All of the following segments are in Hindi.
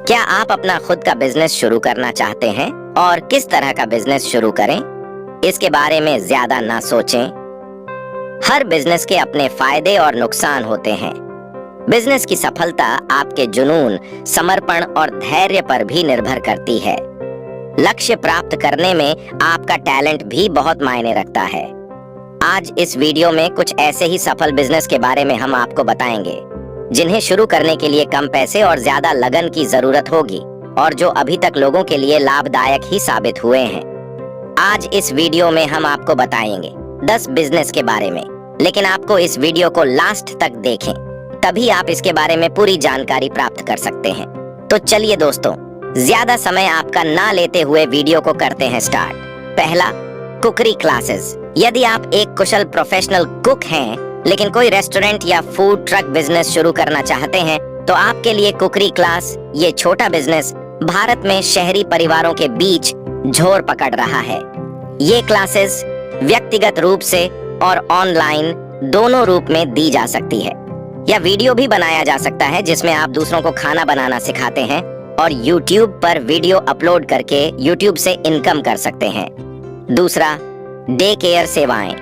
क्या आप अपना खुद का बिजनेस शुरू करना चाहते हैं और किस तरह का बिजनेस शुरू करें, इसके बारे में ज्यादा ना सोचें। हर बिजनेस के अपने फायदे और नुकसान होते हैं। बिजनेस की सफलता आपके जुनून, समर्पण और धैर्य पर भी निर्भर करती है। लक्ष्य प्राप्त करने में आपका टैलेंट भी बहुत मायने रखता है। आज इस वीडियो में कुछ ऐसे ही सफल बिजनेस के बारे में हम आपको बताएंगे जिन्हें शुरू करने के लिए कम पैसे और ज्यादा लगन की जरूरत होगी और जो अभी तक लोगों के लिए लाभदायक ही साबित हुए हैं। आज इस वीडियो में हम आपको बताएंगे 10 बिजनेस के बारे में, लेकिन आपको इस वीडियो को लास्ट तक देखें, तभी आप इसके बारे में पूरी जानकारी प्राप्त कर सकते हैं। तो चलिए दोस्तों, ज्यादा समय आपका ना लेते हुए वीडियो को करते हैं स्टार्ट। पहला, कुकरी क्लासेस। यदि आप एक कुशल प्रोफेशनल कुक हैं लेकिन कोई रेस्टोरेंट या फूड ट्रक बिजनेस शुरू करना चाहते हैं तो आपके लिए कुकरी क्लास, ये छोटा बिजनेस भारत में शहरी परिवारों के बीच झोर पकड़ रहा है। ये क्लासेस व्यक्तिगत रूप से और ऑनलाइन दोनों रूप में दी जा सकती है, या वीडियो भी बनाया जा सकता है जिसमें आप दूसरों को खाना बनाना सिखाते हैं और YouTube पर वीडियो अपलोड करके YouTube से इनकम कर सकते हैं। दूसरा, डे केयर सेवाएं।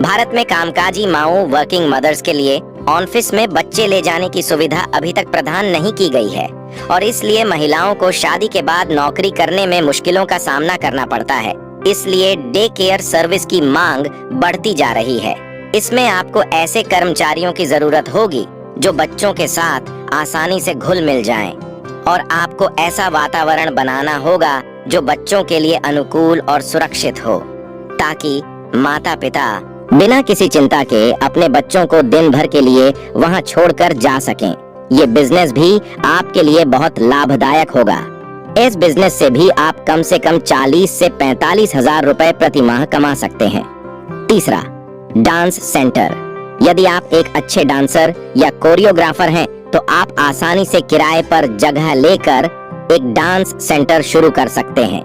भारत में कामकाजी माओ वर्किंग मदर्स के लिए ऑफिस में बच्चे ले जाने की सुविधा अभी तक प्रदान नहीं की गई है और इसलिए महिलाओं को शादी के बाद नौकरी करने में मुश्किलों का सामना करना पड़ता है। इसलिए डे केयर सर्विस की मांग बढ़ती जा रही है। इसमें आपको ऐसे कर्मचारियों की जरूरत होगी जो बच्चों के साथ आसानी से घुल मिल जाएं, और आपको ऐसा वातावरण बनाना होगा जो बच्चों के लिए अनुकूल और सुरक्षित हो, ताकि माता पिता बिना किसी चिंता के अपने बच्चों को दिन भर के लिए वहां छोड़कर जा सकें। ये बिजनेस भी आपके लिए बहुत लाभदायक होगा। इस बिजनेस से भी आप कम से कम 40 से 45 हजार रुपए प्रति माह कमा सकते हैं। तीसरा, डांस सेंटर। यदि आप एक अच्छे डांसर या कोरियोग्राफर हैं तो आप आसानी से किराए पर जगह लेकर एक डांस सेंटर शुरू कर सकते हैं।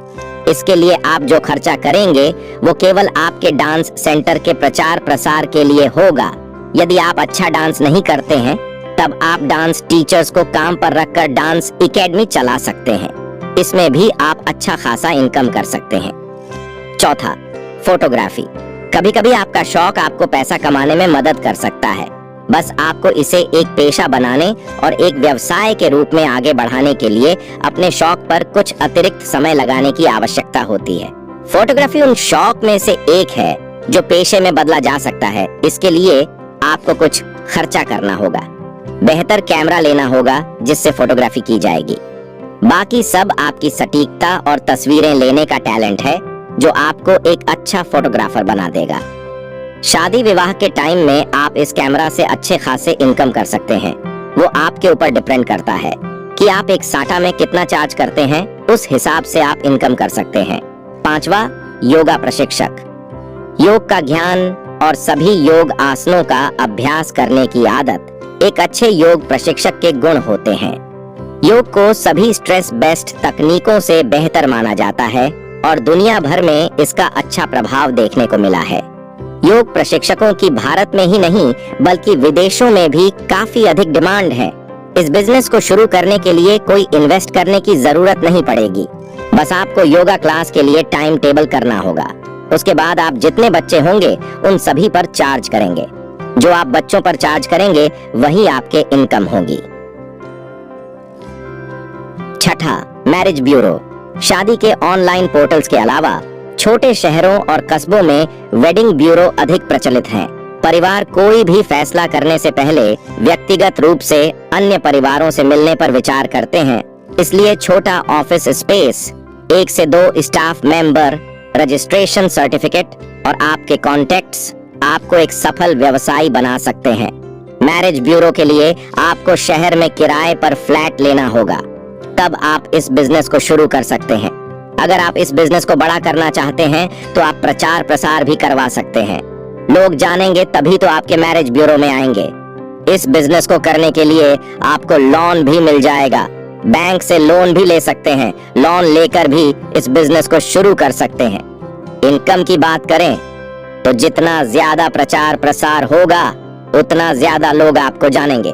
इसके लिए आप जो खर्चा करेंगे वो केवल आपके डांस सेंटर के प्रचार प्रसार के लिए होगा। यदि आप अच्छा डांस नहीं करते हैं तब आप डांस टीचर्स को काम पर रखकर डांस एकेडमी चला सकते हैं। इसमें भी आप अच्छा खासा इनकम कर सकते हैं। चौथा, फोटोग्राफी। कभी कभी आपका शौक आपको पैसा कमाने में मदद कर सकता है। बस आपको इसे एक पेशा बनाने और एक व्यवसाय के रूप में आगे बढ़ाने के लिए अपने शौक पर कुछ अतिरिक्त समय लगाने की आवश्यकता होती है। फोटोग्राफी उन शौक में से एक है जो पेशे में बदला जा सकता है। इसके लिए आपको कुछ खर्चा करना होगा। बेहतर कैमरा लेना होगा जिससे फोटोग्राफी की जाएगी। बाकी सब आपकी सटीकता और तस्वीरें लेने का टैलेंट है जो आपको एक अच्छा फोटोग्राफर बना देगा। शादी विवाह के टाइम में आप इस कैमरा से अच्छे खासे इनकम कर सकते हैं। वो आपके ऊपर डिपेंड करता है कि आप एक साटा में कितना चार्ज करते हैं, उस हिसाब से आप इनकम कर सकते हैं। पांचवा, योगा प्रशिक्षक। योग का ज्ञान और सभी योग आसनों का अभ्यास करने की आदत एक अच्छे योग प्रशिक्षक के गुण होते हैं। योग को सभी स्ट्रेस बेस्ड तकनीकों से बेहतर माना जाता है और दुनिया भर में इसका अच्छा प्रभाव देखने को मिला है। योग प्रशिक्षकों की भारत में ही नहीं बल्कि विदेशों में भी काफी अधिक डिमांड है। इस बिजनेस को शुरू करने के लिए कोई इन्वेस्ट करने की जरूरत नहीं पड़ेगी। बस आपको योगा क्लास के लिए टाइम टेबल करना होगा। उसके बाद आप जितने बच्चे होंगे उन सभी पर चार्ज करेंगे। जो आप बच्चों पर चार्ज करेंगे वही आपके इनकम होगी। छठा, मैरिज ब्यूरो। शादी के ऑनलाइन पोर्टल्स के अलावा छोटे शहरों और कस्बों में वेडिंग ब्यूरो अधिक प्रचलित हैं। परिवार कोई भी फैसला करने से पहले व्यक्तिगत रूप से अन्य परिवारों से मिलने पर विचार करते हैं। इसलिए छोटा ऑफिस स्पेस, 1 से 2 स्टाफ मेंबर, रजिस्ट्रेशन सर्टिफिकेट और आपके कॉन्टेक्ट्स आपको एक सफल व्यवसाय बना सकते हैं। मैरिज ब्यूरो के लिए आपको शहर में किराए पर फ्लैट लेना होगा, तब आप इस बिजनेस को शुरू कर सकते हैं। अगर आप इस बिजनेस को बड़ा करना चाहते हैं तो आप प्रचार प्रसार भी करवा सकते हैं। लोग जानेंगे तभी तो आपके मैरिज ब्यूरो में आएंगे। इस बिजनेस को करने के लिए आपको लोन भी मिल जाएगा। बैंक से लोन भी ले सकते हैं। लोन लेकर भी इस बिजनेस को शुरू कर सकते हैं। इनकम की बात करें तो जितना ज्यादा प्रचार प्रसार होगा उतना ज्यादा लोग आपको जानेंगे।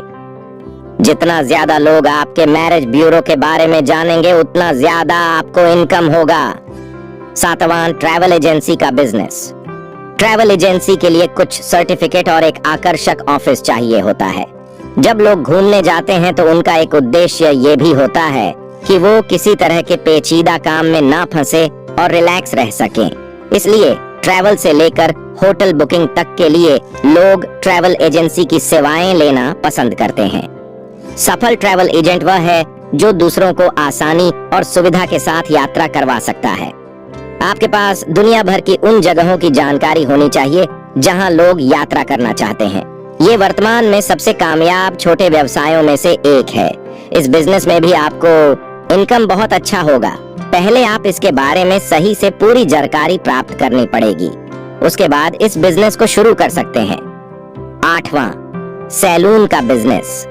जितना ज्यादा लोग आपके मैरिज ब्यूरो के बारे में जानेंगे उतना ज्यादा आपको इनकम होगा। 7वां, ट्रैवल एजेंसी का बिजनेस। ट्रैवल एजेंसी के लिए कुछ सर्टिफिकेट और एक आकर्षक ऑफिस चाहिए होता है। जब लोग घूमने जाते हैं तो उनका एक उद्देश्य ये भी होता है कि वो किसी तरह के पेचीदा काम में ना फंसे और रिलैक्स रह सकें। इसलिए ट्रैवल से लेकर होटल बुकिंग तक के लिए लोग ट्रैवल एजेंसी की सेवाएं लेना पसंद करते हैं। सफल ट्रैवल एजेंट वह है जो दूसरों को आसानी और सुविधा के साथ यात्रा करवा सकता है। आपके पास दुनिया भर की उन जगहों की जानकारी होनी चाहिए जहां लोग यात्रा करना चाहते हैं। ये वर्तमान में सबसे कामयाब छोटे व्यवसायों में से एक है। इस बिजनेस में भी आपको इनकम बहुत अच्छा होगा। पहले आप इसके बारे में सही से पूरी जानकारी प्राप्त करनी पड़ेगी, उसके बाद इस बिजनेस को शुरू कर सकते हैं। 8वां, सैलून का बिजनेस।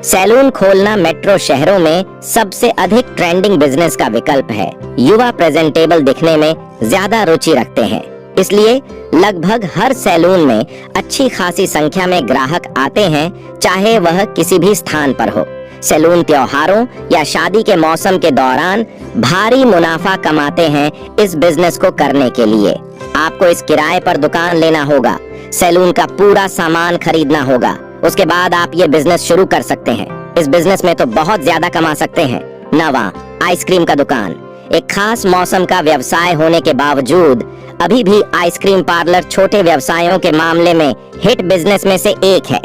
सैलून खोलना मेट्रो शहरों में सबसे अधिक ट्रेंडिंग बिजनेस का विकल्प है। युवा प्रेजेंटेबल दिखने में ज्यादा रुचि रखते हैं, इसलिए लगभग हर सैलून में अच्छी खासी संख्या में ग्राहक आते हैं, चाहे वह किसी भी स्थान पर हो। सैलून त्योहारों या शादी के मौसम के दौरान भारी मुनाफा कमाते हैं। इस बिजनेस को करने के लिए आपको इस किराए पर दुकान लेना होगा, सैलून का पूरा सामान खरीदना होगा, उसके बाद आप ये बिजनेस शुरू कर सकते हैं। इस बिजनेस में तो बहुत ज्यादा कमा सकते हैं। 9वां, आइसक्रीम का दुकान। एक खास मौसम का व्यवसाय होने के बावजूद अभी भी आइसक्रीम पार्लर छोटे व्यवसायों के मामले में हिट बिजनेस में से एक है।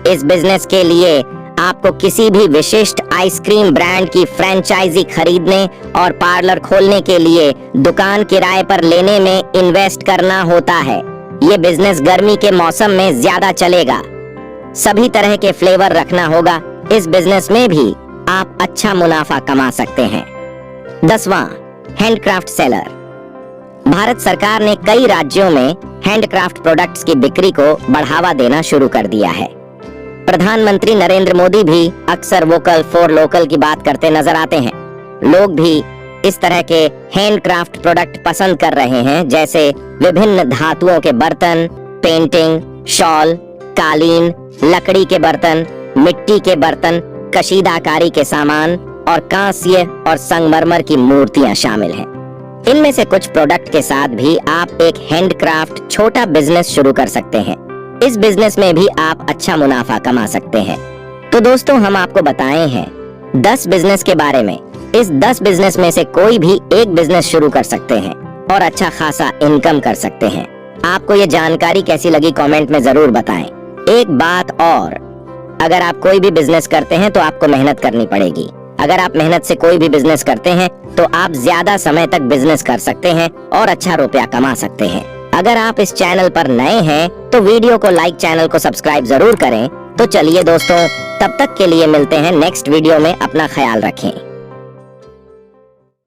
इस बिजनेस के लिए आपको किसी भी विशिष्ट आइसक्रीम ब्रांड की फ्रेंचाइजी खरीदने और पार्लर खोलने के लिए दुकान किराए पर लेने में इन्वेस्ट करना होता है। ये बिजनेस गर्मी के मौसम में ज्यादा चलेगा। सभी तरह के फ्लेवर रखना होगा। इस बिजनेस में भी आप अच्छा मुनाफा कमा सकते हैं। 10वां, हैंडक्राफ्ट सेलर। भारत सरकार ने कई राज्यों में हैंडक्राफ्ट प्रोडक्ट्स की बिक्री को बढ़ावा देना शुरू कर दिया है। प्रधानमंत्री नरेंद्र मोदी भी अक्सर वोकल फॉर लोकल की बात करते नजर आते हैं। लोग भी इस तरह के हैंडक्राफ्ट प्रोडक्ट पसंद कर रहे हैं, जैसे विभिन्न धातुओं के बर्तन, पेंटिंग, शॉल, कालीन, लकड़ी के बर्तन, मिट्टी के बर्तन, कशीदाकारी के सामान और कांस्य और संगमरमर की मूर्तियां शामिल हैं। इनमें से कुछ प्रोडक्ट के साथ भी आप एक हैंडक्राफ्ट छोटा बिजनेस शुरू कर सकते हैं। इस बिजनेस में भी आप अच्छा मुनाफा कमा सकते हैं। तो दोस्तों, हम आपको बताए हैं 10 बिजनेस के बारे में। इस 10 बिजनेस में से कोई भी एक बिजनेस शुरू कर सकते हैं और अच्छा खासा इनकम कर सकते हैं। आपको ये जानकारी कैसी लगी कमेंट में जरूर बताएं। एक बात और, अगर आप कोई भी बिजनेस करते हैं तो आपको मेहनत करनी पड़ेगी। अगर आप मेहनत से कोई भी बिजनेस करते हैं तो आप ज्यादा समय तक बिजनेस कर सकते हैं और अच्छा रुपया कमा सकते हैं। अगर आप इस चैनल पर नए हैं तो वीडियो को लाइक, चैनल को सब्सक्राइब जरूर करें। तो चलिए दोस्तों, तब तक के लिए मिलते हैं नेक्स्ट वीडियो में। अपना ख्याल रखें।